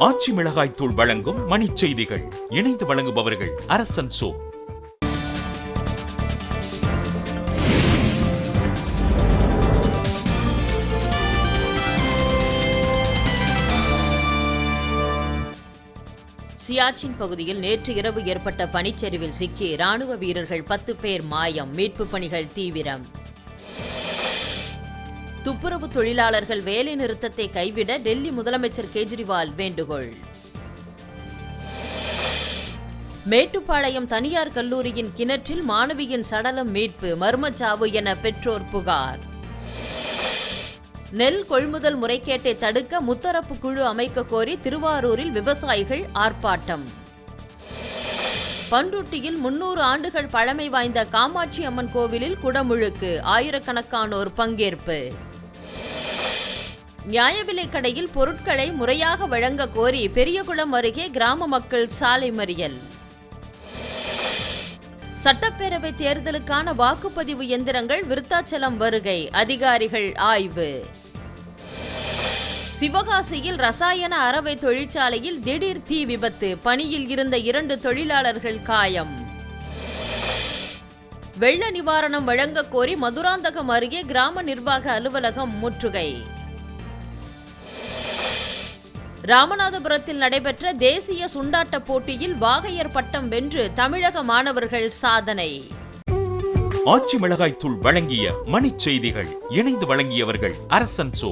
ஆச்சி மிளகாய் தூள் வழங்கும் மணிச் செய்திகள். இணைந்து வழங்குபவர்கள் அரசன் சோ. சியாச்சின் பகுதியில் நேற்று இரவு ஏற்பட்ட பனிச்சரிவில் சிக்கி ராணுவ வீரர்கள் 10 பேர் மாயம். மீட்பு பணிகள் தீவிரம். துப்புரவு தொழிலாளர்கள் வேலை நிறுத்தத்தை கைவிட டெல்லி முதலமைச்சர் கெஜ்ரிவால் வேண்டுகோள். மேட்டுப்பாளையம் தனியார் கல்லூரியின் கிணற்றில் மாணவியின் சடலம் மீட்பு. மர்மச்சாவு என பெற்றோர் புகார். நெல் கொள்முதல் முறைகேட்டை தடுக்க முத்தரப்பு குழு அமைக்க கோரி திருவாரூரில் விவசாயிகள் ஆர்ப்பாட்டம். பண்ருட்டியில் 300 ஆண்டுகள் பழமை வாய்ந்த காமாட்சி அம்மன் கோவிலில் குடமுழுக்கு. ஆயிரக்கணக்கானோர் பங்கேற்பு. நியாய விலைக் கடையில் பொருட்களை முறையாக வழங்க கோரி பெரியகுளம் அருகே கிராம மக்கள் சாலை மறியல். சட்டப்பேரவை தேர்தலுக்கான வாக்குப்பதிவு எந்திரங்கள் விருத்தாச்சலம் வருகை. அதிகாரிகள் ஆய்வு. சிவகாசியில் ரசாயன அரவை தொழிற்சாலையில் திடீர் தீ விபத்து. பணியில் இருந்த 2 தொழிலாளர்கள் காயம். வெள்ள நிவாரணம் வழங்க கோரி மதுராந்தகம் அருகே கிராம நிர்வாக அலுவலகம் முற்றுகை. ராமநாதபுரத்தில் நடைபெற்ற தேசிய சுண்டாட்ட போட்டியில் வாகையர் பட்டம் வென்று தமிழக மாணவர்கள் சாதனை. ஆச்சி மிளகாய் தூள் வழங்கிய மணிச் செய்திகள். இணைந்து வழங்கியவர்கள் அரசன் சோ.